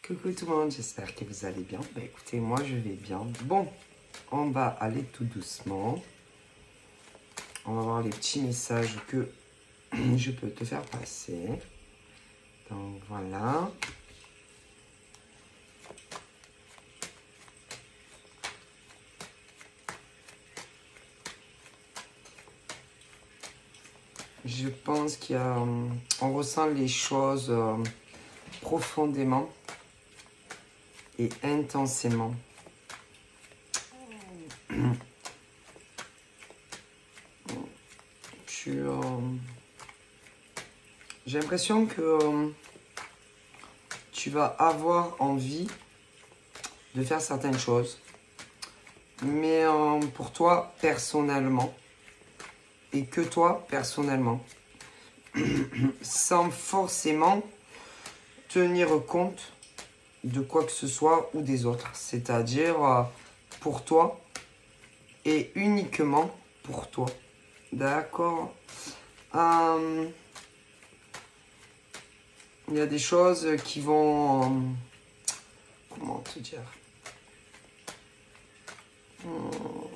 Coucou tout le monde, j'espère que vous allez bien. Bah écoutez, moi je vais bien. Bon, on va aller tout doucement. On va voir les petits messages que je peux te faire passer. Donc voilà. Je pense on ressent les choses profondément et intensément. J'ai l'impression que tu vas avoir envie de faire certaines choses, mais pour toi personnellement, et que toi personnellement, sans forcément tenir compte de quoi que ce soit ou des autres. C'est-à-dire pour toi et uniquement pour toi. D'accord. Il y a des choses qui vont... comment te dire?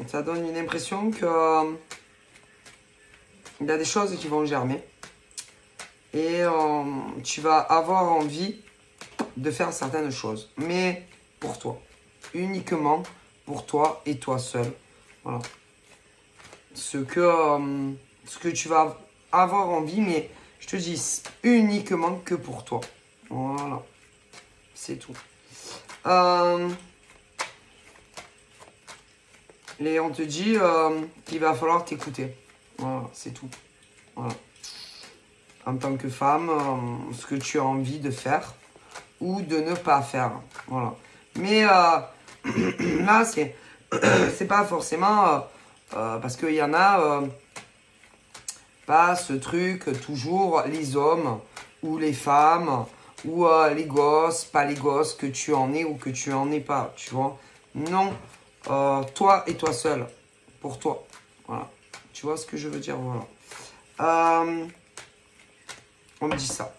Ça donne une impression que... il y a des choses qui vont germer. Et tu vas avoir envie de faire certaines choses. Mais pour toi. Uniquement pour toi et toi seul. Voilà. Ce que tu vas avoir envie, mais je te dis uniquement que pour toi. Voilà. C'est tout. Et on te dit qu'il va falloir t'écouter. Voilà, c'est tout. Voilà. En tant que femme, ce que tu as envie de faire ou de ne pas faire. Voilà. Mais là, c'est pas forcément... parce qu'il y en a pas ce truc, toujours les hommes ou les femmes ou les gosses, pas les gosses, que tu en es ou que tu en es pas, tu vois. Non, toi et toi seul, pour toi. Voilà. Tu vois ce que je veux dire, voilà. On me dit ça.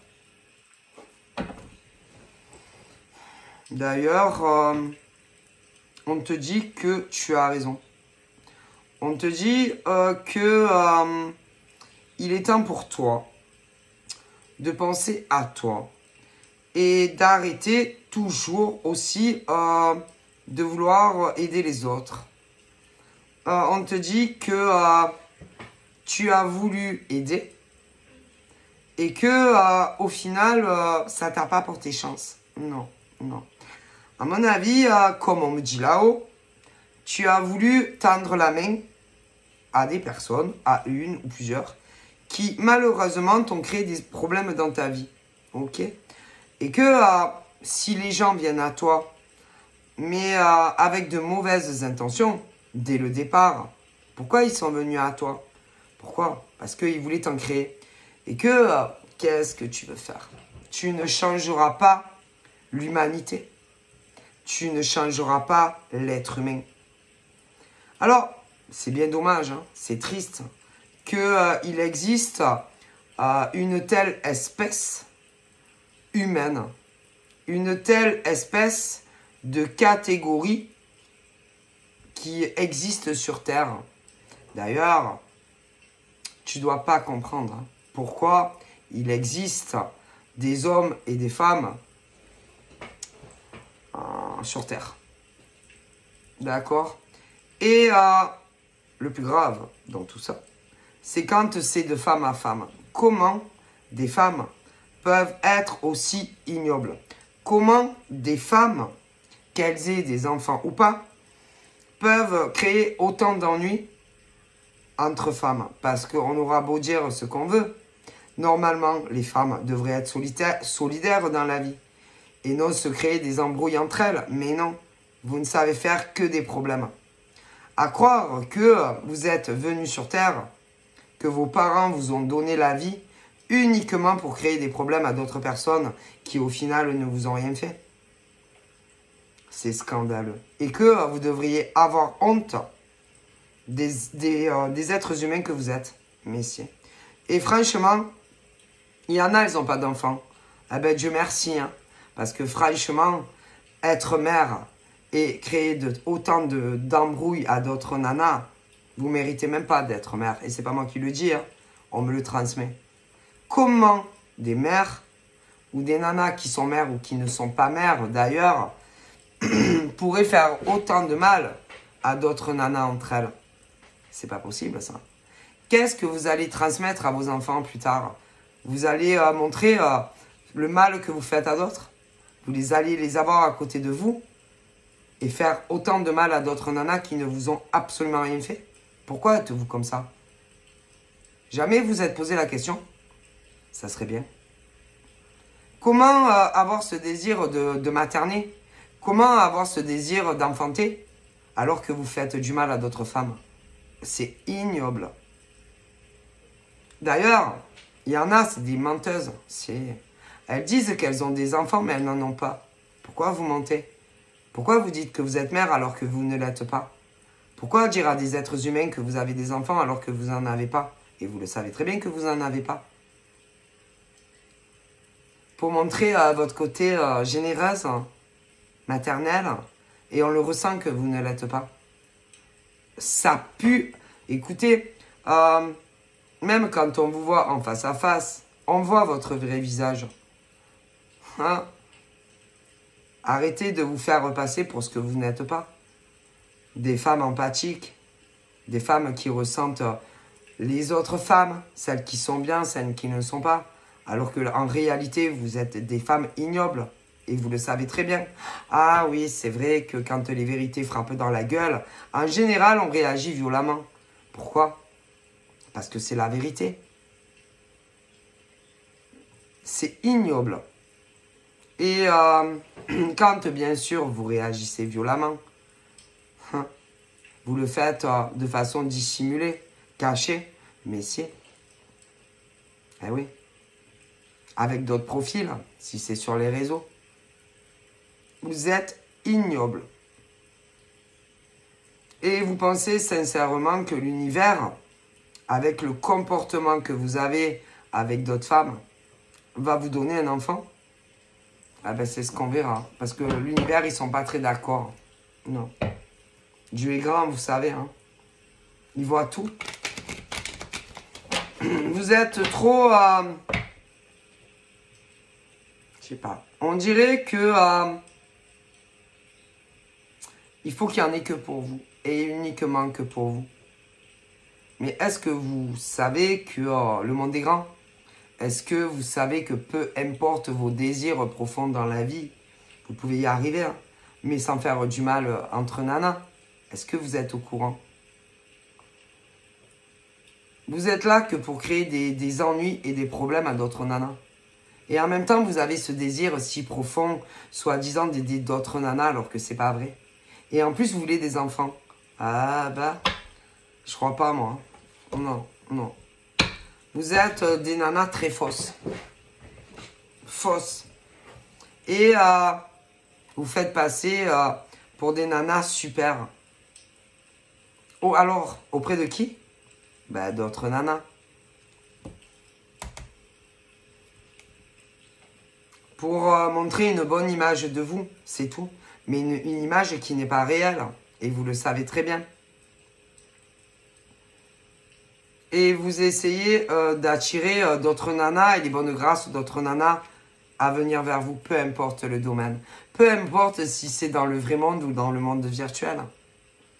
D'ailleurs, on te dit que tu as raison. On te dit que il est temps pour toi de penser à toi et d'arrêter toujours aussi de vouloir aider les autres. On te dit que tu as voulu aider et que au final, ça t'a pas porté chance. Non, non. À mon avis, comme on me dit là-haut, tu as voulu tendre la main à des personnes, à une ou plusieurs, qui malheureusement t'ont créé des problèmes dans ta vie. Ok? Et que si les gens viennent à toi, mais avec de mauvaises intentions, dès le départ, pourquoi ils sont venus à toi? Pourquoi? Parce qu'ils voulaient t'en créer. Et que, qu'est-ce que tu veux faire? Tu ne changeras pas l'humanité. Tu ne changeras pas l'être humain. Alors, c'est bien dommage, hein, c'est triste qu'il existe une telle espèce humaine, une telle espèce de catégorie qui existe sur Terre. D'ailleurs, tu ne dois pas comprendre pourquoi il existe des hommes et des femmes sur Terre. D'accord? Et le plus grave dans tout ça, c'est quand c'est de femme à femme. Comment des femmes peuvent être aussi ignobles? Comment des femmes, qu'elles aient des enfants ou pas, peuvent créer autant d'ennuis entre femmes? Parce qu'on aura beau dire ce qu'on veut. Normalement, les femmes devraient être solidaires dans la vie. Et non se créer des embrouilles entre elles. Mais non, vous ne savez faire que des problèmes. À croire que vous êtes venus sur Terre, que vos parents vous ont donné la vie uniquement pour créer des problèmes à d'autres personnes qui au final ne vous ont rien fait. C'est scandaleux. Et que vous devriez avoir honte des êtres humains que vous êtes, messieurs. Et franchement, il y en a, elles n'ont pas d'enfants. Ah ben Dieu merci, hein. Parce que franchement, être mère et créer autant d'embrouilles à d'autres nanas, vous ne méritez même pas d'être mère. Et c'est pas moi qui le dis, hein. On me le transmet. Comment des mères ou des nanas qui sont mères ou qui ne sont pas mères d'ailleurs pourraient faire autant de mal à d'autres nanas entre elles? C'est pas possible ça. Qu'est-ce que vous allez transmettre à vos enfants plus tard? Vous allez montrer le mal que vous faites à d'autres? Vous allez les avoir à côté de vous et faire autant de mal à d'autres nanas qui ne vous ont absolument rien fait? Pourquoi êtes-vous comme ça? Jamais vous êtes posé la question? Ça serait bien. Comment avoir ce désir de materner? Comment avoir ce désir d'enfanter alors que vous faites du mal à d'autres femmes? C'est ignoble. D'ailleurs, il y en a, c'est des menteuses. Elles disent qu'elles ont des enfants, mais elles n'en ont pas. Pourquoi vous mentez? Pourquoi vous dites que vous êtes mère alors que vous ne l'êtes pas? Pourquoi dire à des êtres humains que vous avez des enfants alors que vous n'en avez pas? Et vous le savez très bien que vous n'en avez pas. Pour montrer votre côté généreuse, maternelle, et on le ressent que vous ne l'êtes pas. Ça pue. Écoutez, même quand on vous voit en face à face, on voit votre vrai visage. Hein? Arrêtez de vous faire repasser pour ce que vous n'êtes pas. Des femmes empathiques, des femmes qui ressentent les autres femmes, celles qui sont bien, celles qui ne le sont pas. Alors qu'en réalité, vous êtes des femmes ignobles. Et vous le savez très bien. Ah oui, c'est vrai que quand les vérités frappent dans la gueule, en général, on réagit violemment. Pourquoi? Parce que c'est la vérité. C'est ignoble. Et quand, bien sûr, vous réagissez violemment, vous le faites de façon dissimulée, cachée, mais si. Eh oui. Avec d'autres profils, si c'est sur les réseaux. Vous êtes ignoble. Et vous pensez sincèrement que l'univers, avec le comportement que vous avez avec d'autres femmes, va vous donner un enfant? Ah ben c'est ce qu'on verra. Parce que l'univers, ils sont pas très d'accord. Non. Dieu est grand, vous savez. Hein. Il voit tout. Vous êtes trop... je sais pas. On dirait que... il faut qu'il n'y en ait que pour vous. Et uniquement que pour vous. Mais est-ce que vous savez que le monde est grand? Est-ce que vous savez que peu importe vos désirs profonds dans la vie, vous pouvez y arriver, hein, mais sans faire du mal entre nanas? Est-ce que vous êtes au courant? Vous êtes là que pour créer des ennuis et des problèmes à d'autres nanas. Et en même temps, vous avez ce désir si profond, soi-disant d'aider d'autres nanas, alors que c'est pas vrai. Et en plus, vous voulez des enfants. Ah bah, je crois pas moi. Non, non. Vous êtes des nanas très fausses. Fausses. Et vous faites passer pour des nanas super. Oh, alors, auprès de qui? Ben, d'autres nanas. Pour montrer une bonne image de vous, c'est tout. Mais une image qui n'est pas réelle. Et vous le savez très bien. Et vous essayez d'attirer d'autres nanas et les bonnes grâces d'autres nanas à venir vers vous, peu importe le domaine. Peu importe si c'est dans le vrai monde ou dans le monde virtuel.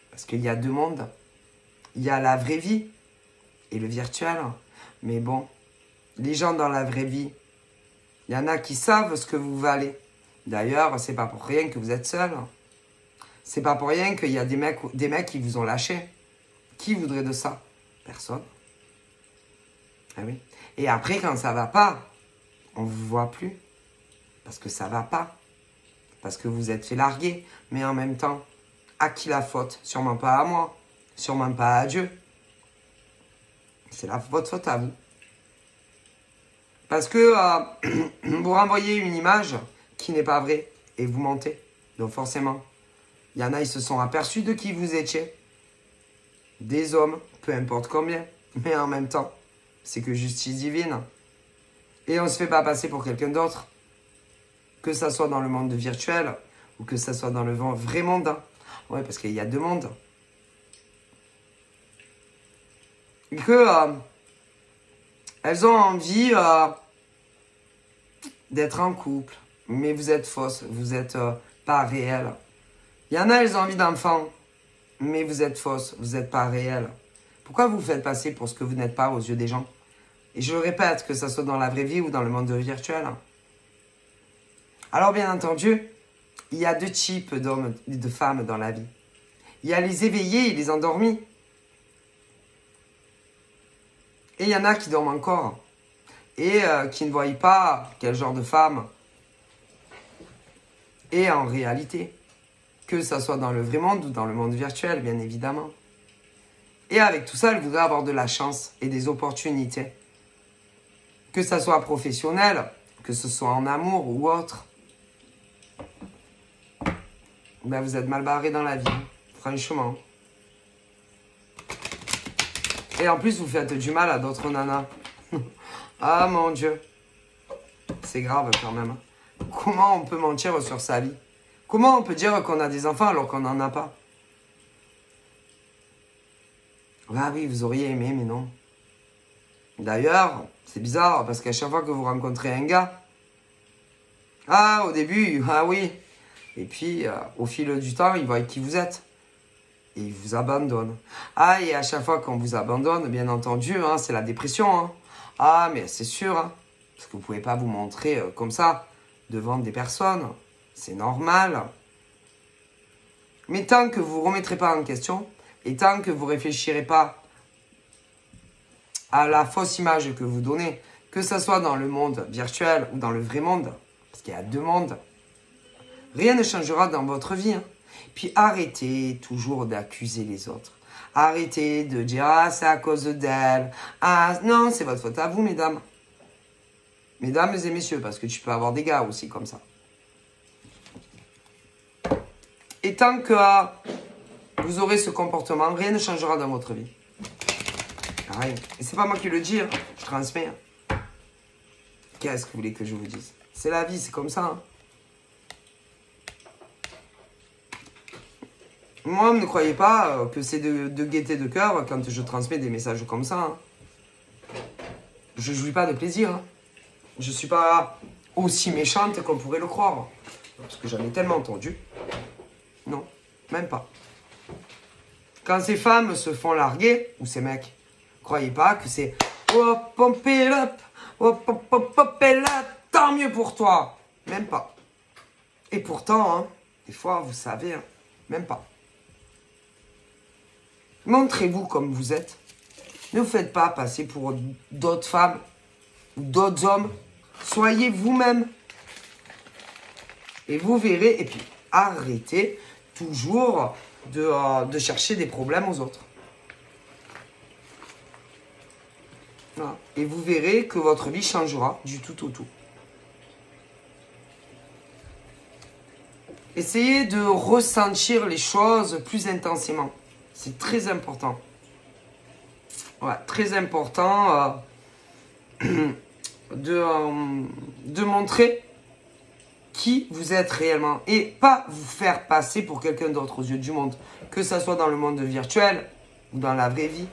Parce qu'il y a deux mondes. Il y a la vraie vie et le virtuel. Mais bon, les gens dans la vraie vie, il y en a qui savent ce que vous valez. D'ailleurs, c'est pas pour rien que vous êtes seul. C'est pas pour rien qu'il y a des mecs qui vous ont lâché. Qui voudrait de ça? Personne. Ah oui. Et après, quand ça va pas, on vous voit plus. Parce que ça va pas. Parce que vous êtes fait larguer. Mais en même temps, à qui la faute? Sûrement pas à moi. Sûrement pas à Dieu. C'est votre faute à vous. Parce que vous renvoyez une image qui n'est pas vraie. Et vous mentez. Donc forcément, il y en a, ils se sont aperçus de qui vous étiez. Des hommes, peu importe combien. Mais en même temps, c'est que justice divine. Et on ne se fait pas passer pour quelqu'un d'autre. Que ça soit dans le monde virtuel ou que ça soit dans le vrai monde. Ouais, parce qu'il y a deux mondes. Et que elles ont envie d'être en couple. Mais vous êtes fausse, vous n'êtes pas réel. Il y en a, elles ont envie d'enfants. Mais vous êtes fausse, vous n'êtes pas réel. Pourquoi vous vous faites passer pour ce que vous n'êtes pas aux yeux des gens? Et je le répète, que ça soit dans la vraie vie ou dans le monde virtuel. Alors bien entendu, il y a deux types d'hommes et de femmes dans la vie. Il y a les éveillés et les endormis. Et il y en a qui dorment encore. Et qui ne voient pas quel genre de femme est en réalité. Que ça soit dans le vrai monde ou dans le monde virtuel, bien évidemment. Et avec tout ça, elle voudrait avoir de la chance et des opportunités. Que ça soit professionnel, que ce soit en amour ou autre. Ben, vous êtes mal barré dans la vie, franchement. Et en plus, vous faites du mal à d'autres nanas. Ah mon Dieu. C'est grave quand même. Comment on peut mentir sur sa vie? Comment on peut dire qu'on a des enfants alors qu'on n'en a pas? Ah oui, vous auriez aimé, mais non. D'ailleurs, c'est bizarre, parce qu'à chaque fois que vous rencontrez un gars, ah, au début, ah oui. Et puis, au fil du temps, il voit qui vous êtes. Et il vous abandonne. Ah, et à chaque fois qu'on vous abandonne, bien entendu, hein, c'est la dépression. Hein. Ah, mais c'est sûr, hein, parce que vous ne pouvez pas vous montrer comme ça, devant des personnes. C'est normal. Mais tant que vous ne remettrez pas en question, et tant que vous ne réfléchirez pas à la fausse image que vous donnez, que ce soit dans le monde virtuel ou dans le vrai monde, parce qu'il y a deux mondes, rien ne changera dans votre vie. Hein. Puis arrêtez toujours d'accuser les autres. Arrêtez de dire « Ah, c'est à cause d'elle. Ah, non, c'est votre faute à vous, mesdames. » Mesdames et messieurs, parce que tu peux avoir des gars aussi comme ça. Et tant que vous aurez ce comportement, rien ne changera dans votre vie. Rien. Et c'est pas moi qui le dis, hein. Je transmets. Hein. Qu'est-ce que vous voulez que je vous dise? C'est la vie, c'est comme ça. Hein. Moi, ne croyez pas que c'est de gaieté de cœur quand je transmets des messages comme ça. Hein. Je jouis pas de plaisir. Hein. Je suis pas aussi méchante qu'on pourrait le croire. Parce que j'en ai tellement entendu. Non, même pas. Quand ces femmes se font larguer, ou ces mecs, croyez pas que c'est « Oh, pump it up, oh, pump it up, tant mieux pour toi !» Même pas. Et pourtant, hein, des fois, vous savez, hein, même pas. Montrez-vous comme vous êtes. Ne vous faites pas passer pour d'autres femmes ou d'autres hommes. Soyez vous-même. Et vous verrez, et puis arrêtez toujours de chercher des problèmes aux autres. Voilà. Et vous verrez que votre vie changera du tout au tout. Essayez de ressentir les choses plus intensément. C'est très important. Ouais, très important de montrer qui vous êtes réellement et pas vous faire passer pour quelqu'un d'autre aux yeux du monde, que ce soit dans le monde virtuel ou dans la vraie vie.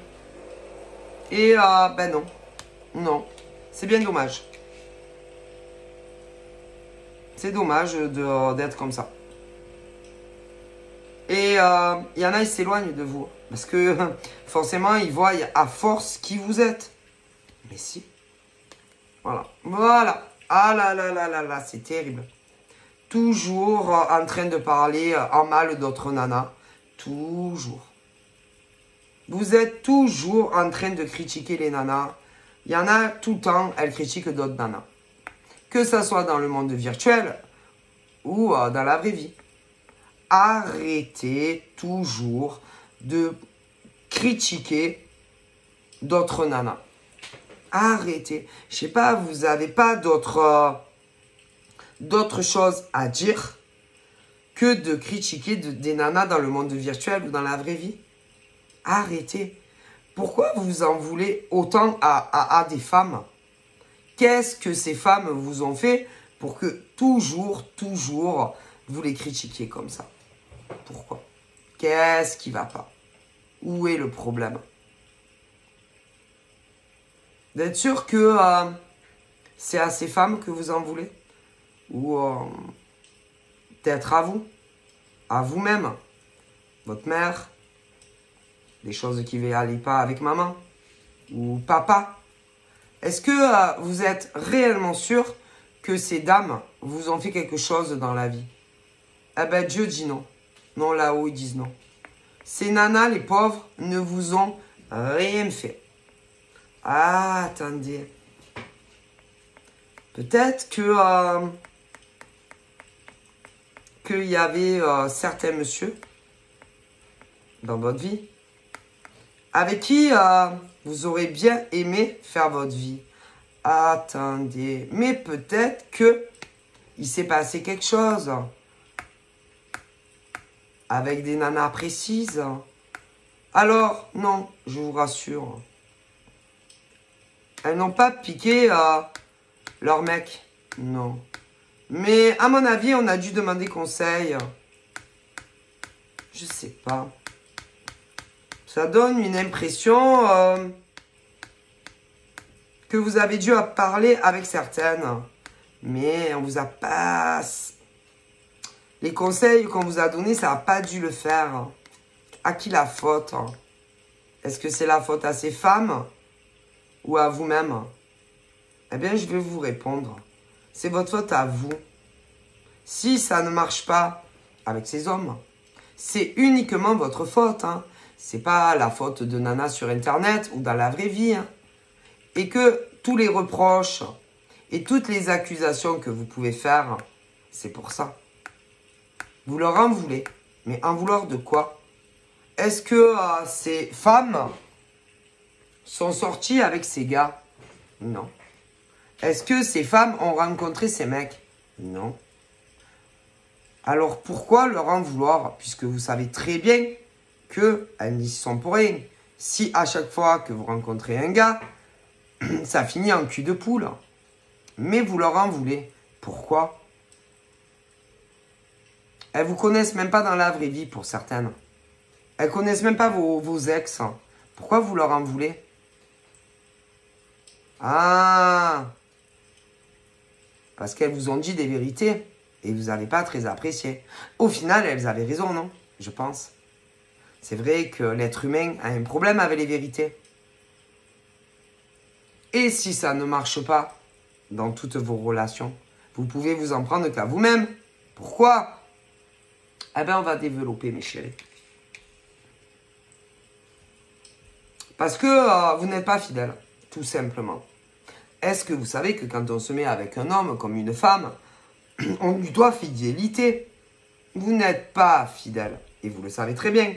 Et ben non, non, c'est bien dommage. C'est dommage d'être comme ça. Et il y en a, ils s'éloignent de vous. Parce que forcément, ils voient à force qui vous êtes. Mais si. Voilà. Voilà. Ah là là là là là, c'est terrible. Toujours en train de parler en mal d'autres nanas. Toujours. Vous êtes toujours en train de critiquer les nanas. Il y en a tout le temps, elles critiquent d'autres nanas. Que ça soit dans le monde virtuel ou dans la vraie vie. Arrêtez toujours de critiquer d'autres nanas. Arrêtez. Je sais pas, vous n'avez pas d'autres choses à dire que de critiquer des nanas dans le monde virtuel ou dans la vraie vie. Arrêtez. Pourquoi vous en voulez autant à des femmes? Qu'est-ce que ces femmes vous ont fait pour que toujours, vous les critiquez comme ça. Pourquoi? Qu'est-ce qui va pas? Où est le problème? D'être sûr que c'est à ces femmes que vous en voulez? Ou peut-être à vous-même, votre mère, des choses qui ne allaient pas avec maman ou papa? Est-ce que vous êtes réellement sûr que ces dames vous ont fait quelque chose dans la vie? Eh ben, Dieu dit non. Non, là-haut, ils disent non. Ces nanas, les pauvres, ne vous ont rien fait. Ah, attendez. Peut-être que qu'il y avait certains messieurs dans votre vie avec qui vous aurez bien aimé faire votre vie. Attendez, mais peut-être que il s'est passé quelque chose avec des nanas précises. Alors, non, je vous rassure. Elles n'ont pas piqué leur mec. Non. Mais à mon avis, on a dû demander conseil. Je sais pas. Ça donne une impression que vous avez dû parler avec certaines. Mais on vous a pas... Les conseils qu'on vous a donnés, ça n'a pas dû le faire. À qui la faute? Est-ce que c'est la faute à ces femmes ou à vous-même? Eh bien, je vais vous répondre. C'est votre faute à vous. Si ça ne marche pas avec ces hommes, c'est uniquement votre faute. C'est pas la faute de nana sur Internet ou dans la vraie vie. Et que tous les reproches et toutes les accusations que vous pouvez faire, c'est pour ça. Vous leur en voulez. Mais en vouloir de quoi? Est-ce que ces femmes sont sorties avec ces gars? Non. Est-ce que ces femmes ont rencontré ces mecs? Non. Alors pourquoi leur en vouloir? Puisque vous savez très bien qu'elles n'y sont pour rien. Si à chaque fois que vous rencontrez un gars, ça finit en cul de poule. Mais vous leur en voulez. Pourquoi? Elles vous connaissent même pas dans la vraie vie pour certaines. Elles connaissent même pas vos ex. Pourquoi vous leur en voulez? Ah! Parce qu'elles vous ont dit des vérités. Et vous n'avez pas très apprécié. Au final, elles avaient raison, non? Je pense. C'est vrai que l'être humain a un problème avec les vérités. Et si ça ne marche pas dans toutes vos relations, vous pouvez vous en prendre qu'à vous-même. Pourquoi? Eh bien, on va développer, mes chéris. Parce que vous n'êtes pas fidèle, tout simplement. Est-ce que vous savez que quand on se met avec un homme comme une femme, on lui doit fidélité? Vous n'êtes pas fidèle, et vous le savez très bien.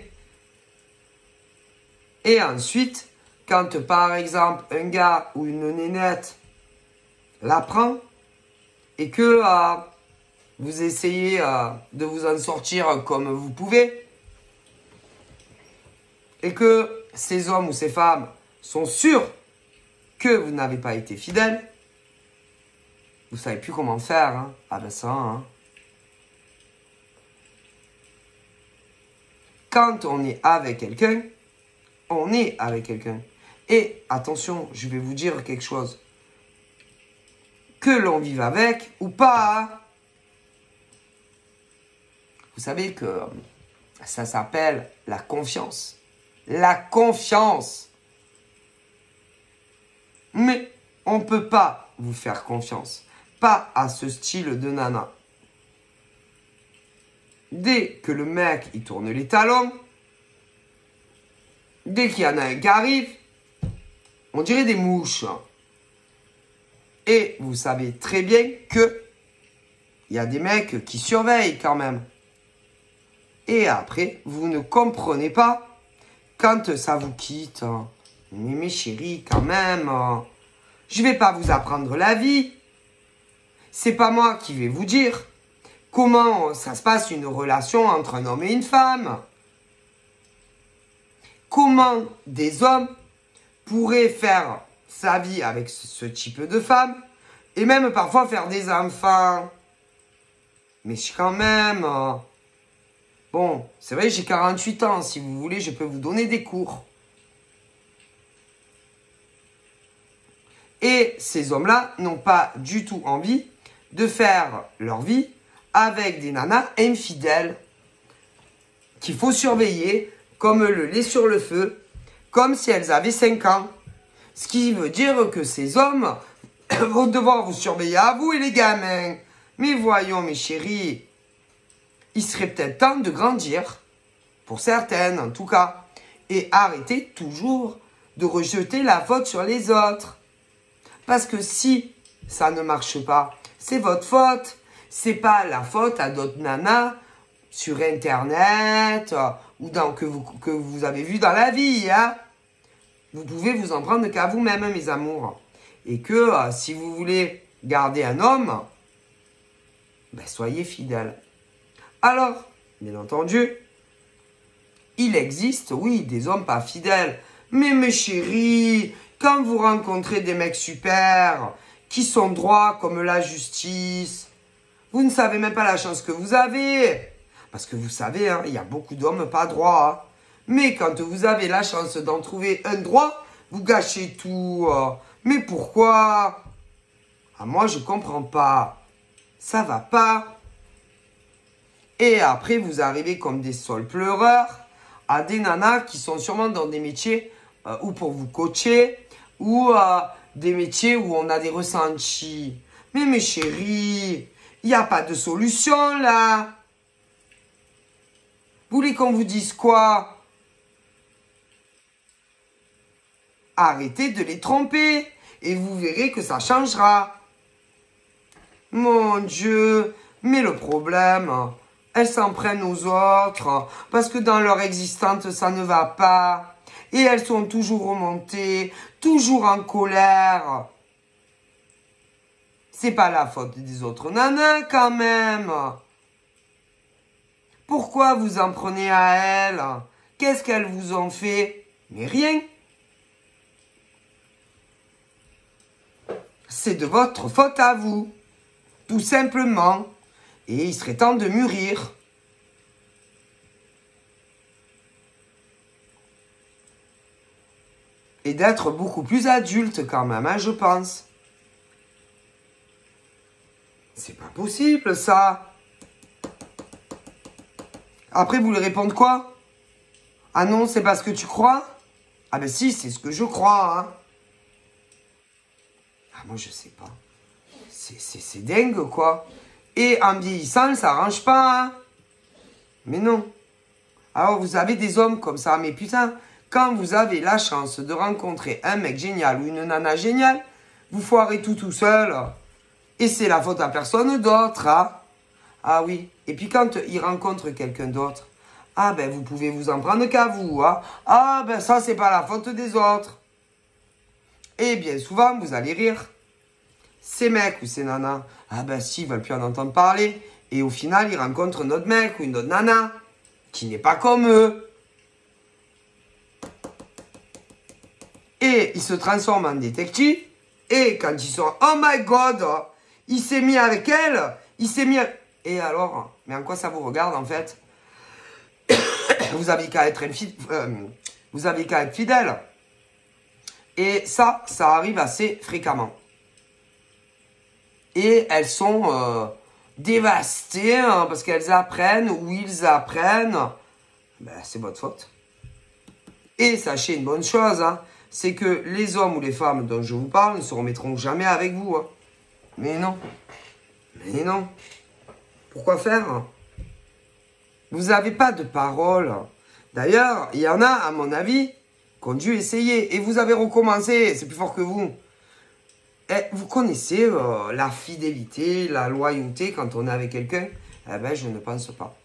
Et ensuite, quand par exemple un gars ou une nénette l'apprend et que vous essayez de vous en sortir comme vous pouvez et que ces hommes ou ces femmes sont sûrs que vous n'avez pas été fidèle, vous ne savez plus comment faire. Ah ben ça, Quand on est avec quelqu'un, on est avec quelqu'un. Et attention, je vais vous dire quelque chose. Que l'on vive avec ou pas. Vous savez que ça s'appelle la confiance. La confiance. Mais on ne peut pas vous faire confiance. Pas à ce style de nana. Dès que le mec, il tourne les talons, dès qu'il y en a un qui arrive, on dirait des mouches. Et vous savez très bien que il y a des mecs qui surveillent quand même. Et après, vous ne comprenez pas quand ça vous quitte. Mais mes chéris, quand même, je vais pas vous apprendre la vie. C'est pas moi qui vais vous dire comment ça se passe une relation entre un homme et une femme. Comment des hommes pourraient faire sa vie avec ce type de femme et même parfois faire des enfants. Mais quand même... Bon, c'est vrai, j'ai 48 ans. Si vous voulez, je peux vous donner des cours. Et ces hommes-là n'ont pas du tout envie de faire leur vie avec des nanas infidèles qu'il faut surveiller comme le lait sur le feu, comme si elles avaient 5 ans. Ce qui veut dire que ces hommes vont devoir vous surveiller à vous et les gamins. Mais voyons, mes chéris, il serait peut-être temps de grandir, pour certaines en tout cas, et arrêter toujours de rejeter la faute sur les autres. Parce que si ça ne marche pas, c'est votre faute. C'est pas la faute à d'autres nanas sur Internet ou que vous avez vu dans la vie. Hein. Vous pouvez vous en prendre qu'à vous-même, mes amours. Et que si vous voulez garder un homme, ben, soyez fidèle. Alors, bien entendu, il existe, oui, des hommes pas fidèles. Mais mes chéris, quand vous rencontrez des mecs super, qui sont droits comme la justice, vous ne savez même pas la chance que vous avez. Parce que vous savez, hein, il y a beaucoup d'hommes pas droits. Hein. Mais quand vous avez la chance d'en trouver un droit, vous gâchez tout. Mais pourquoi? Ah, moi, je comprends pas. Ça va pas. Et après, vous arrivez comme des sols pleureurs à des nanas qui sont sûrement dans des métiers ou pour vous coacher ou des métiers où on a des ressentis. Mais mes chéris, il n'y a pas de solution là. Vous voulez qu'on vous dise quoi? Arrêtez de les tromper et vous verrez que ça changera. Mon Dieu, mais le problème, elles s'en prennent aux autres parce que dans leur existence, ça ne va pas. Et elles sont toujours remontées, toujours en colère. C'est pas la faute des autres nanas quand même. Pourquoi vous en prenez à elles? Qu'est-ce qu'elles vous ont fait? Mais rien. C'est de votre faute à vous. Tout simplement. Et il serait temps de mûrir. Et d'être beaucoup plus adulte quand même, hein, je pense. C'est pas possible, ça. Après, vous lui répondez quoi? Ah non, c'est parce que tu crois? Ah ben si, c'est ce que je crois, hein. Ah, moi, je sais pas. C'est dingue, quoi. Et en vieillissant, ça arrange pas, hein. Mais non. Alors, vous avez des hommes comme ça. Mais putain, quand vous avez la chance de rencontrer un mec génial ou une nana géniale, vous foirez tout seul. Et c'est la faute à personne d'autre, hein. Ah oui. Et puis quand il rencontre quelqu'un d'autre, ah ben vous pouvez vous en prendre qu'à vous, hein. Ah ben ça, c'est pas la faute des autres. Et bien souvent, vous allez rire. Ces mecs ou ces nanas, ah ben si, ils veulent plus en entendre parler. Et au final, ils rencontrent un autre mec ou une autre nana qui n'est pas comme eux. Et ils se transforment en détectives. Et quand ils sont, oh my god, il s'est mis avec elle, il s'est mis... Et alors, mais en quoi ça vous regarde en fait? Vous avez qu'à être vous avez qu'à être fidèle. Et ça arrive assez fréquemment. Et elles sont dévastées hein, parce qu'elles apprennent ou ils apprennent. Ben, c'est votre faute. Et sachez une bonne chose, hein, c'est que les hommes ou les femmes dont je vous parle ne se remettront jamais avec vous. Hein. Mais non. Mais non. Pourquoi faire? Vous n'avez pas de parole. D'ailleurs, il y en a, à mon avis, qui ont dû essayer. Et vous avez recommencé. C'est plus fort que vous. Et vous connaissez la fidélité, la loyauté quand on est avec quelqu'un? Eh ben, je ne pense pas.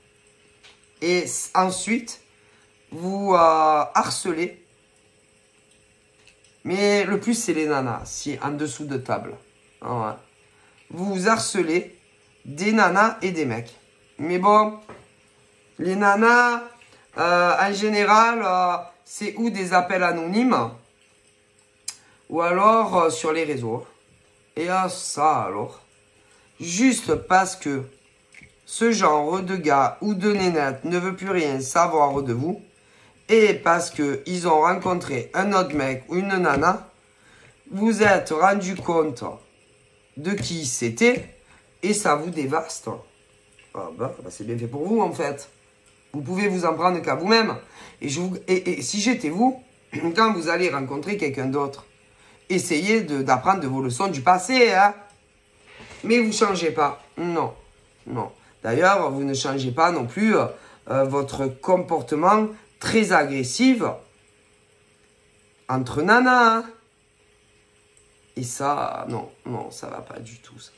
Et ensuite, vous harcelez. Mais le plus, c'est les nanas. Si en dessous de table. Ouais. Vous harcelez des nanas et des mecs. Mais bon, les nanas, en général, c'est ou des appels anonymes, ou alors sur les réseaux. Et ça alors, juste parce que ce genre de gars ou de nénette ne veut plus rien savoir de vous, et parce qu'ils ont rencontré un autre mec ou une nana, vous êtes rendu compte de qui c'était, et ça vous dévaste. Ah bah, c'est bien fait pour vous en fait. Vous pouvez vous en prendre qu'à vous-même. Et si j'étais vous, quand vous allez rencontrer quelqu'un d'autre, essayez d'apprendre de vos leçons du passé, hein. Mais vous ne changez pas. Non, non. D'ailleurs, vous ne changez pas non plus votre comportement très agressif entre nanas. Hein. Et ça, non, non, ça va pas du tout, ça.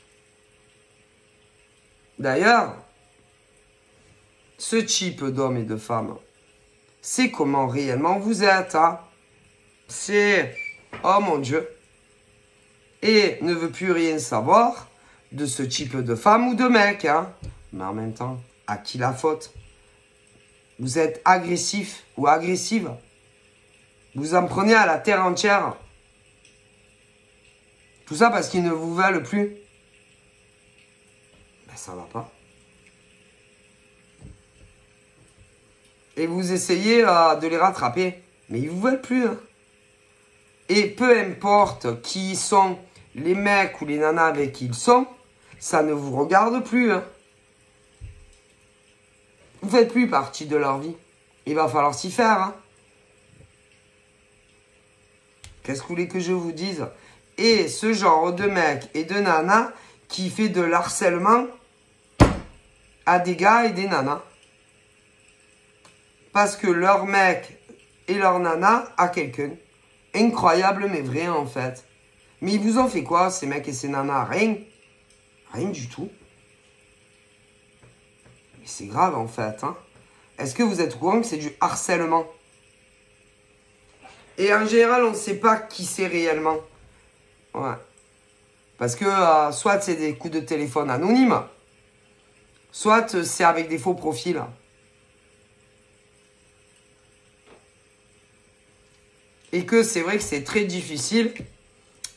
D'ailleurs, ce type d'hommes et de femmes, c'est comment réellement vous êtes. Hein. C'est, oh mon Dieu, et ne veut plus rien savoir de ce type de femme ou de mec. Hein. Mais en même temps, à qui la faute? Vous êtes agressif ou agressive. Vous en prenez à la terre entière. Tout ça parce qu'ils ne vous veulent plus. Ben ça va pas. Et vous essayez de les rattraper. Mais ils vous veulent plus. Hein. Et peu importe qui sont les mecs ou les nanas avec qui ils sont, ça ne vous regarde plus. Hein. Vous ne faites plus partie de leur vie. Il va falloir s'y faire. Hein. Qu'est-ce que vous voulez que je vous dise? Et ce genre de mec et de nana qui fait de l'harcèlement à des gars et des nanas. Parce que leur mec et leur nana a quelqu'un. Incroyable mais vrai en fait. Mais ils vous ont fait quoi ces mecs et ces nanas? Rien. Rien du tout. Mais c'est grave en fait. Hein. Est-ce que vous êtes au courant que c'est du harcèlement? Et en général, on ne sait pas qui c'est réellement. Ouais. Parce que soit c'est des coups de téléphone anonymes, soit c'est avec des faux profils. Et que c'est vrai que c'est très difficile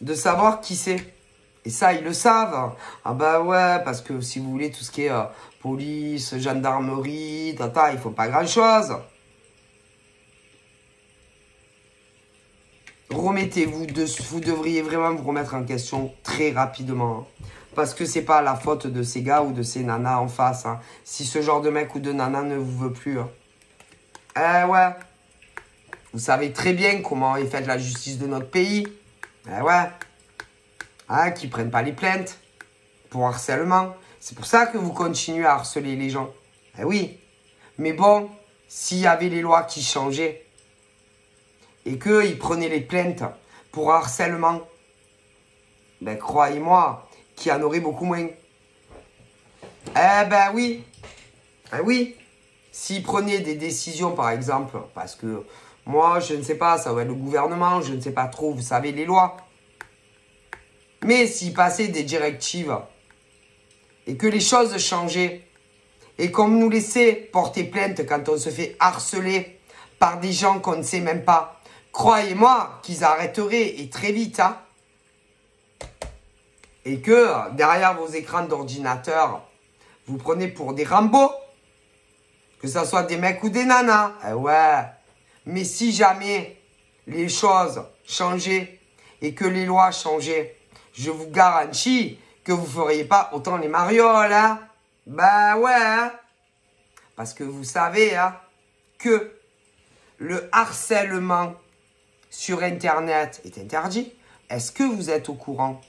de savoir qui c'est. Et ça, ils le savent. Ah bah ouais, parce que si vous voulez, tout ce qui est police, gendarmerie, il faut pas grand-chose. Remettez-vous, vous devriez vraiment vous remettre en question très rapidement. Hein. Parce que c'est pas la faute de ces gars ou de ces nanas en face. Hein. Si ce genre de mec ou de nana ne vous veut plus. Hein. Eh ouais. Vous savez très bien comment est faite la justice de notre pays. Eh ouais. Hein, qui prennent pas les plaintes pour harcèlement. C'est pour ça que vous continuez à harceler les gens. Eh oui. Mais bon, s'il y avait les lois qui changeaient et qu'ils prenaient les plaintes pour harcèlement, ben croyez-moi qu'il y en aurait beaucoup moins. Eh ben oui. Eh oui. S'ils prenaient des décisions, par exemple, parce que moi, je ne sais pas, ça va être le gouvernement, je ne sais pas trop, vous savez, les lois. Mais s'ils passaient des directives et que les choses changeaient et qu'on nous laissait porter plainte quand on se fait harceler par des gens qu'on ne sait même pas, croyez-moi qu'ils arrêteraient et très vite. Hein. Et que derrière vos écrans d'ordinateur, vous prenez pour des Rambo, que ce soit des mecs ou des nanas. Eh ouais. Mais si jamais les choses changeaient et que les lois changeaient, je vous garantis que vous ne feriez pas autant les marioles. Hein. Ben ouais. Hein. Parce que vous savez hein, que le harcèlement sur Internet est interdit. Est-ce que vous êtes au courant?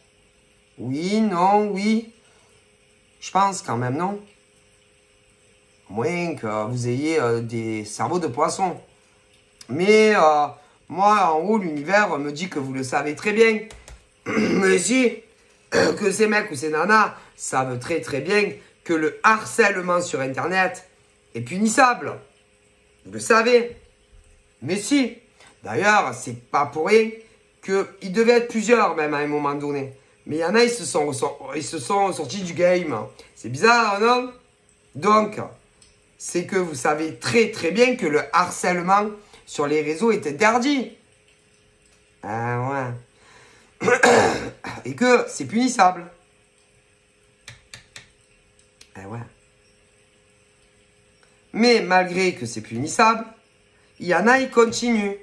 Oui, non, oui. Je pense quand même non. À moins que vous ayez des cerveaux de poisson. Mais moi, en haut, l'univers me dit que vous le savez très bien. Mais si, que ces mecs ou ces nanas savent très très bien que le harcèlement sur Internet est punissable. Vous le savez. Mais si. D'ailleurs, c'est pas pour rien qu'ils devaient être plusieurs même à un moment donné. Mais il y en a, ils se sont sortis du game. C'est bizarre, non? Donc, c'est que vous savez très très bien que le harcèlement sur les réseaux est interdit. Ah ouais. Et que c'est punissable. Ah ouais. Mais malgré que c'est punissable, il y en a, ils continuent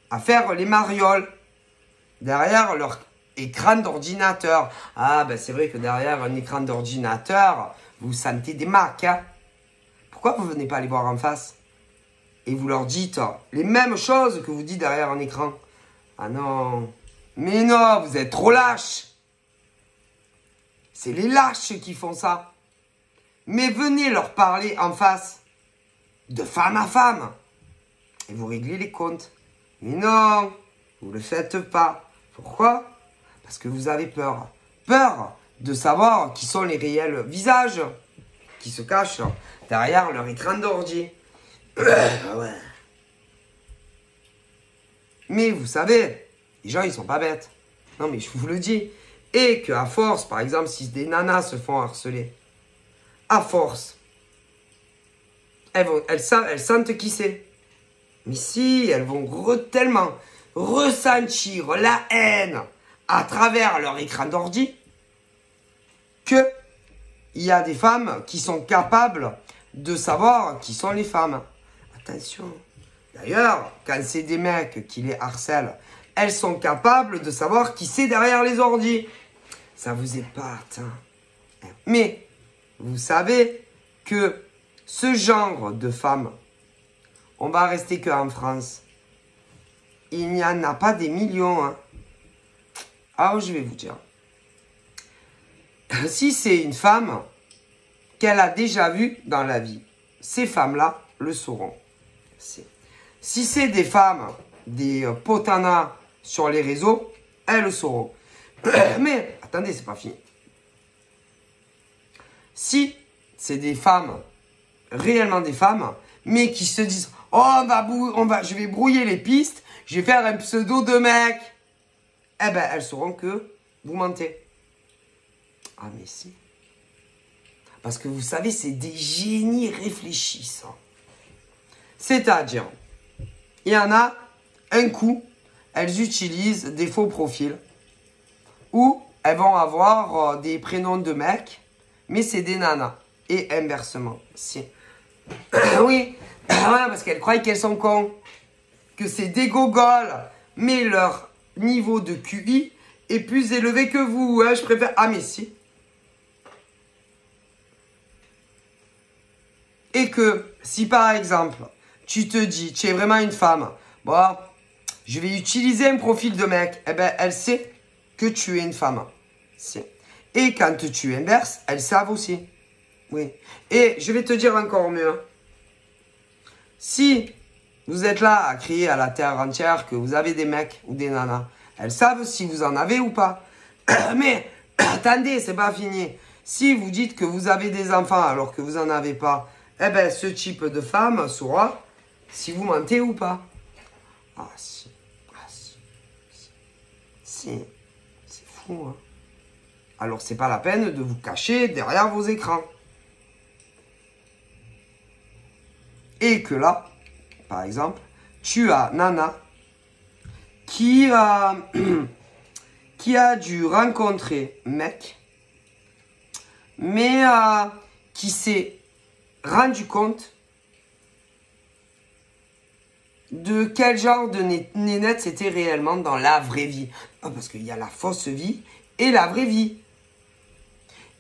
à faire les marioles derrière leur écran d'ordinateur. Ah, ben c'est vrai que derrière un écran d'ordinateur, vous sentez des marques. Hein. Pourquoi vous ne venez pas les voir en face? Et vous leur dites les mêmes choses que vous dites derrière un écran. Ah non. Mais non, vous êtes trop lâches. C'est les lâches qui font ça. Mais venez leur parler en face. De femme à femme. Et vous réglez les comptes. Mais non, vous ne le faites pas. Pourquoi? Parce que vous avez peur. Peur de savoir qui sont les réels visages qui se cachent derrière leur écran d'ordi. Ouais. Mais vous savez, les gens, ils sont pas bêtes. Non, mais je vous le dis. Et qu'à force, par exemple, si des nanas se font harceler, à force, elles sentent qui c'est. Mais si, elles vont tellement ressentir la haine à travers leur écran d'ordi que il y a des femmes qui sont capables de savoir qui sont les femmes. Attention. D'ailleurs, quand c'est des mecs qui les harcèlent, elles sont capables de savoir qui c'est derrière les ordis. Ça vous épate. Hein. Mais vous savez que ce genre de femmes, on va rester qu'en France. Il n'y en a pas des millions. Hein. Alors, je vais vous dire. Si c'est une femme qu'elle a déjà vue dans la vie, ces femmes-là le sauront. Si c'est des femmes, des potanas sur les réseaux, elles le sauront. Mais, attendez, c'est pas fini. Si c'est des femmes, réellement des femmes, mais qui se disent « Oh, je vais brouiller les pistes, je vais faire un pseudo de mec. » Eh ben, elles sauront que vous mentez. Ah, mais si. Parce que vous savez, c'est des génies réfléchissants. C'est-à-dire, il y en a, un coup, elles utilisent des faux profils où elles vont avoir des prénoms de mecs, mais c'est des nanas. Et inversement. Si. Oui, parce qu'elles croient qu'elles sont cons. Que c'est des gogoles, mais leur niveau de QI est plus élevé que vous. Hein, je préfère... Ah, mais si. Et que si par exemple, tu te dis, tu es vraiment une femme, bon, je vais utiliser un profil de mec, eh ben, elle sait que tu es une femme. Et quand tu inverses, elles savent aussi. Oui. Et je vais te dire encore mieux. Si vous êtes là à crier à la terre entière que vous avez des mecs ou des nanas, elles savent si vous en avez ou pas. Mais attendez, c'est pas fini. Si vous dites que vous avez des enfants alors que vous n'en avez pas, eh ben, ce type de femme saura si vous mentez ou pas. Ah si. Ah si. Si. C'est fou, hein. Alors, c'est pas la peine de vous cacher derrière vos écrans. Et que là, par exemple, tu as Nana qui a dû rencontrer mec, mais qui s'est rendu compte de quel genre de nénette c'était réellement dans la vraie vie. Parce qu'il y a la fausse vie et la vraie vie.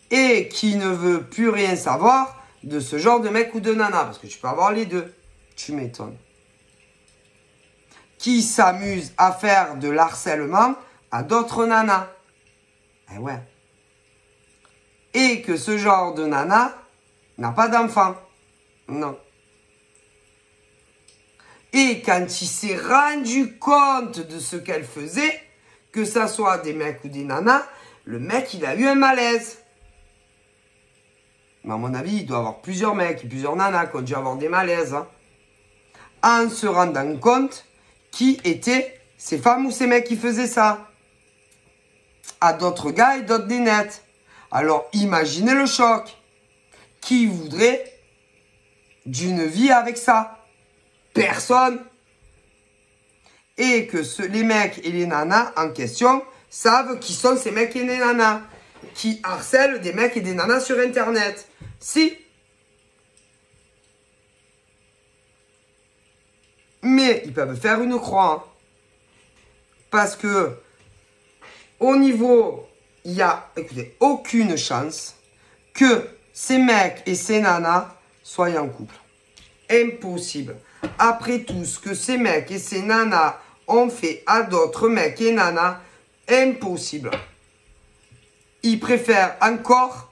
Et qui ne veut plus rien savoir de ce genre de mec ou de nana. Parce que tu peux avoir les deux. Tu m'étonnes. Qui s'amuse à faire de l'harcèlement à d'autres nanas. Eh ouais. Et que ce genre de nana n'a pas d'enfant. Non. Et quand il s'est rendu compte de ce qu'elle faisait, que ça soit des mecs ou des nanas, le mec, il a eu un malaise. Mais à mon avis, il doit y avoir plusieurs mecs et plusieurs nanas qui ont dû avoir des malaises. Hein, en se rendant compte qui étaient ces femmes ou ces mecs qui faisaient ça. À d'autres gars et d'autres nénettes. Alors, imaginez le choc. Qui voudrait d'une vie avec ça? Personne. Et que les mecs et les nanas en question savent qui sont ces mecs et les nanas qui harcèlent des mecs et des nanas sur Internet. Si. Mais ils peuvent faire une croix. Hein. Parce que au niveau, il n'y a, écoutez, aucune chance que ces mecs et ces nanas soient en couple. Impossible. Après tout ce que ces mecs et ces nanas ont fait à d'autres mecs et nanas, impossible. Ils préfèrent encore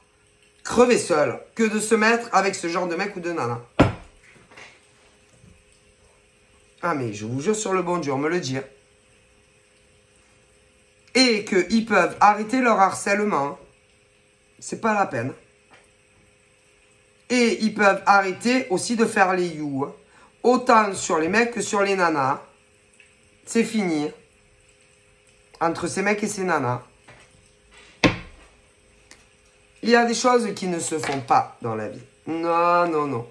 crever seuls que de se mettre avec ce genre de mec ou de nana. Ah mais je vous jure sur le bon Dieu, on me le dit. Et qu'ils peuvent arrêter leur harcèlement. C'est pas la peine. Et ils peuvent arrêter aussi de faire les you. Autant sur les mecs que sur les nanas. C'est fini. Entre ces mecs et ces nanas. Il y a des choses qui ne se font pas dans la vie. Non, non, non.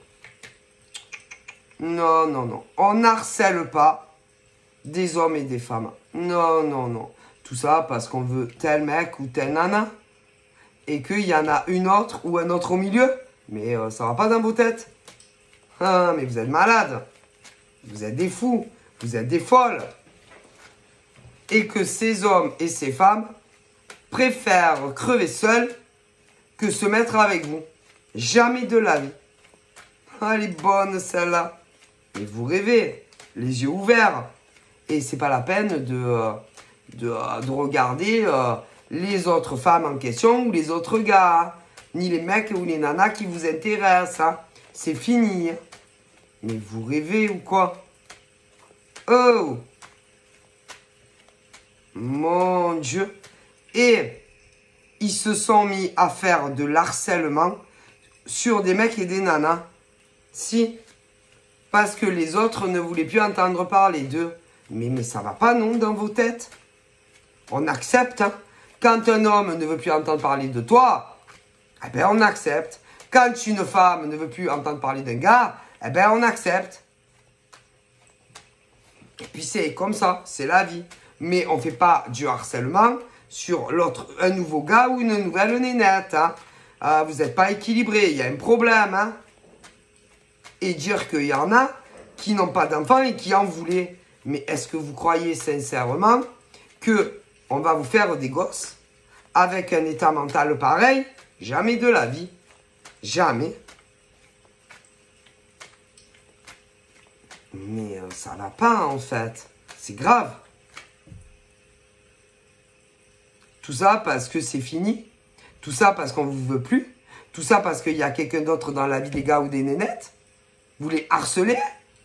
Non, non, non. On n'harcèle pas des hommes et des femmes. Non, non, non. Tout ça parce qu'on veut tel mec ou telle nana. Et qu'il y en a une autre ou un autre au milieu. Mais ça va pas dans vos têtes. Ah, mais vous êtes malades. Vous êtes des fous. Vous êtes des folles. Et que ces hommes et ces femmes préfèrent crever seuls que se mettre avec vous. Jamais de la vie. Ah, elle est bonne celle-là. Mais vous rêvez, les yeux ouverts. Et c'est pas la peine de regarder les autres femmes en question ou les autres gars. Ni les mecs ou les nanas qui vous intéressent. Hein. C'est fini. Mais vous rêvez ou quoi? Oh! Mon Dieu! Et ils se sont mis à faire de l'harcèlement sur des mecs et des nanas. Si. Parce que les autres ne voulaient plus entendre parler d'eux. Mais ça va pas, non, dans vos têtes? On accepte, hein. Quand un homme ne veut plus entendre parler de toi, eh ben on accepte. Quand une femme ne veut plus entendre parler d'un gars, eh ben on accepte. Et puis c'est comme ça, c'est la vie. Mais on ne fait pas du harcèlement sur l'autre, un nouveau gars ou une nouvelle nénette. Hein. Vous n'êtes pas équilibré, il y a un problème. Hein. Et dire qu'il y en a qui n'ont pas d'enfants et qui en voulaient. Mais est-ce que vous croyez sincèrement qu'on va vous faire des gosses avec un état mental pareil? Jamais de la vie. Jamais. Mais ça va pas en fait. C'est grave. Tout ça parce que c'est fini. Tout ça parce qu'on ne vous veut plus. Tout ça parce qu'il y a quelqu'un d'autre dans la vie des gars ou des nénettes. Vous les harcelez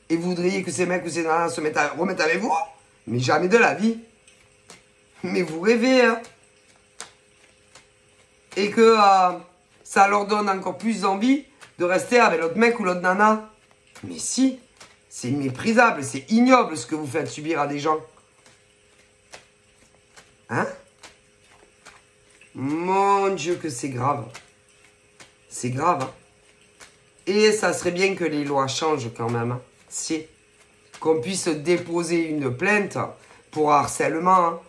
et vous voudriez que ces mecs ou ces nanas se remettent avec vous. Mais jamais de la vie. Mais vous rêvez, hein. Et que ça leur donne encore plus envie de rester avec l'autre mec ou l'autre nana. Mais si, c'est méprisable, c'est ignoble ce que vous faites subir à des gens. Hein? Mon Dieu que c'est grave. C'est grave, hein. Et ça serait bien que les lois changent quand même. Hein. Si. Qu'on puisse déposer une plainte pour harcèlement. Hein.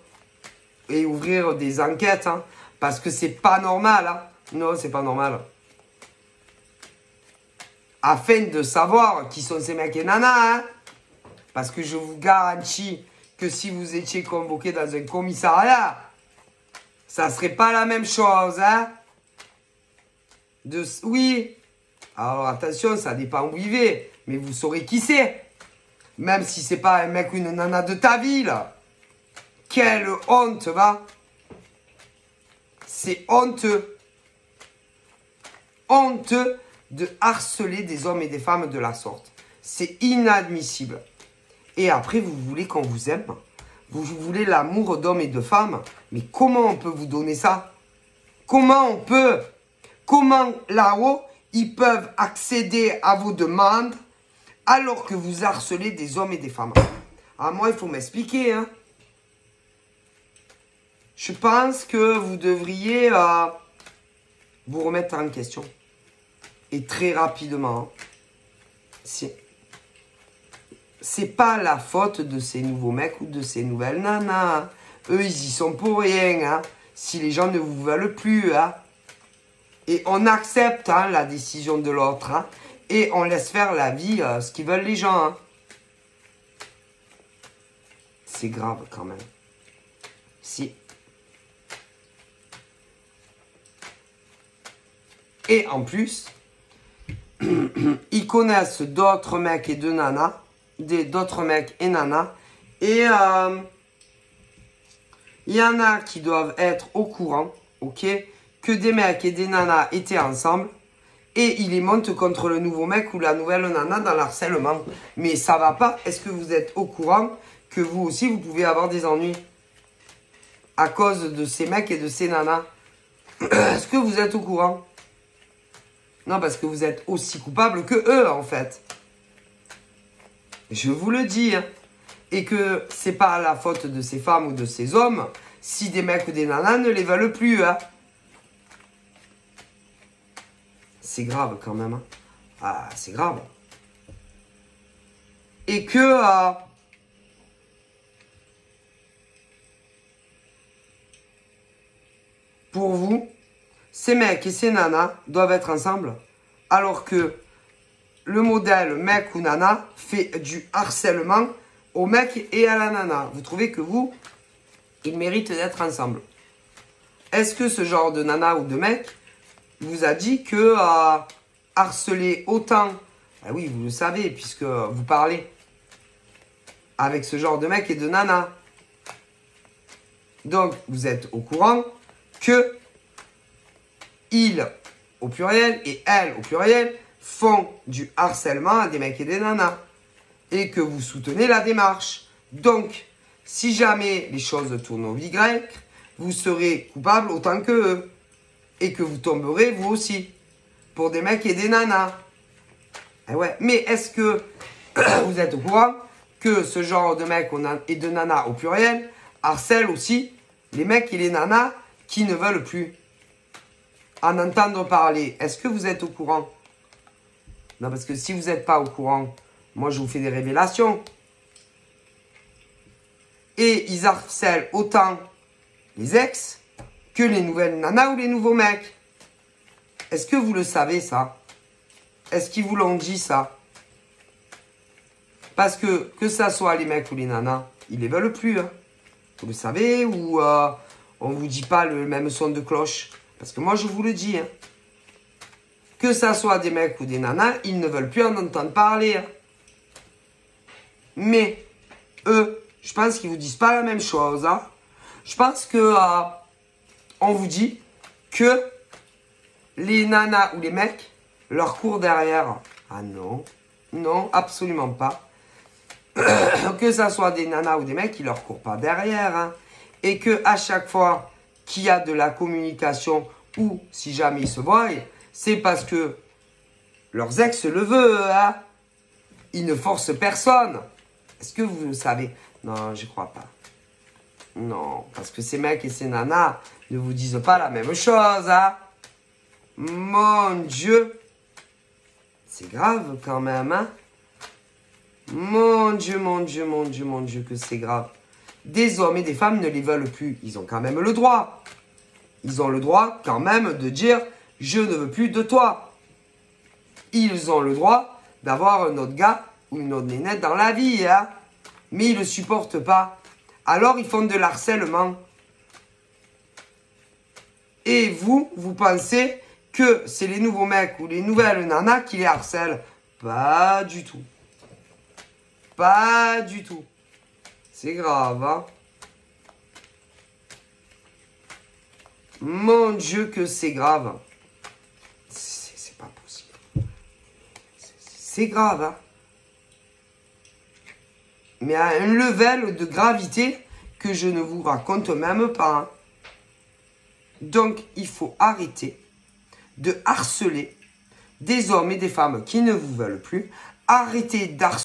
Et ouvrir des enquêtes. Hein. Parce que c'est pas normal. Hein. Non, c'est pas normal. Afin de savoir qui sont ces mecs et nanas. Hein. Parce que je vous garantis que si vous étiez convoqué dans un commissariat, ça serait pas la même chose. Hein. Oui. Alors attention, ça dépend où il vit. Mais vous saurez qui c'est. Même si c'est pas un mec ou une nana de ta ville. Quelle honte, va. C'est honteux. Honteux de harceler des hommes et des femmes de la sorte. C'est inadmissible. Et après, vous voulez qu'on vous aime. Vous voulez l'amour d'hommes et de femmes. Mais comment on peut vous donner ça? Comment on peut? Comment là-haut, ils peuvent accéder à vos demandes alors que vous harcelez des hommes et des femmes? Ah, moi, il faut m'expliquer. Hein. Je pense que vous devriez vous remettre en question. Et très rapidement. Hein. C'est pas la faute de ces nouveaux mecs ou de ces nouvelles nanas. Hein. Eux, ils y sont pour rien. Hein. Si les gens ne vous veulent plus. Hein. Et on accepte hein, la décision de l'autre. Hein, et on laisse faire la vie, ce qu'ils veulent les gens. Hein. C'est grave quand même. Si. Et en plus, ils connaissent d'autres mecs et de nanas, d'autres mecs et nanas. Et il y en a qui doivent être au courant, ok, que des mecs et des nanas étaient ensemble. Et il les monte contre le nouveau mec ou la nouvelle nana dans l'harcèlement. Mais ça va pas. Est-ce que vous êtes au courant que vous aussi, vous pouvez avoir des ennuis à cause de ces mecs et de ces nanas? Est-ce que vous êtes au courant? Non, parce que vous êtes aussi coupable que eux, en fait. Je vous le dis. Hein. Et que c'est pas la faute de ces femmes ou de ces hommes si des mecs ou des nanas ne les veulent plus. Hein. C'est grave quand même. Hein. Ah, c'est grave. Et que... pour vous, ces mecs et ces nanas doivent être ensemble. Alors que le modèle mec ou nana fait du harcèlement au mec et à la nana. Vous trouvez que vous, ils méritent d'être ensemble. Est-ce que ce genre de nana ou de mec vous a dit que harceler autant, ben oui, vous le savez, puisque vous parlez avec ce genre de mec et de nana. Donc, vous êtes au courant que ils, au pluriel, et elles, au pluriel, font du harcèlement à des mecs et des nanas. Et que vous soutenez la démarche. Donc, si jamais les choses tournent au vinaigre, vous serez coupable autant que eux. Et que vous tomberez vous aussi. Pour des mecs et des nanas. Eh ouais. Mais est-ce que vous êtes au courant que ce genre de mecs et de nanas au pluriel harcèlent aussi les mecs et les nanas qui ne veulent plus en entendre parler? Est-ce que vous êtes au courant? Non, parce que si vous n'êtes pas au courant, moi je vous fais des révélations. Et ils harcèlent autant les ex que les nouvelles nanas ou les nouveaux mecs. Est-ce que vous le savez ça? Est-ce qu'ils vous l'ont dit ça? Parce que ça soit les mecs ou les nanas, ils les veulent plus. Hein. Vous le savez, ou on vous dit pas le même son de cloche. Parce que moi je vous le dis. Hein. Que ça soit des mecs ou des nanas, ils ne veulent plus en entendre parler. Hein. Mais eux, je pense qu'ils vous disent pas la même chose. Hein. Je pense que on vous dit que les nanas ou les mecs leur courent derrière. Ah non, non, absolument pas. Que ça soit des nanas ou des mecs, ils leur courent pas derrière. Hein. Et que à chaque fois qu'il y a de la communication ou si jamais ils se voient, c'est parce que leurs ex le veulent. Hein. Ils ne forcent personne. Est-ce que vous le savez? Non, je crois pas. Non, parce que ces mecs et ces nanas ne vous disent pas la même chose. Hein. Mon Dieu. C'est grave quand même. Hein. Mon Dieu, mon Dieu, mon Dieu, mon Dieu, que c'est grave. Des hommes et des femmes ne les veulent plus. Ils ont quand même le droit. Ils ont le droit quand même de dire « Je ne veux plus de toi ». Ils ont le droit d'avoir un autre gars ou une autre nénette dans la vie. Hein. Mais ils ne le supportent pas. Alors ils font de l'harcèlement. Et vous, vous pensez que c'est les nouveaux mecs ou les nouvelles nanas qui les harcèlent. Pas du tout. Pas du tout. C'est grave, hein. Mon Dieu que c'est grave. C'est pas possible. C'est grave, hein. Mais à un level de gravité que je ne vous raconte même pas. Hein. Donc, il faut arrêter de harceler des hommes et des femmes qui ne vous veulent plus. Arrêtez d'harceler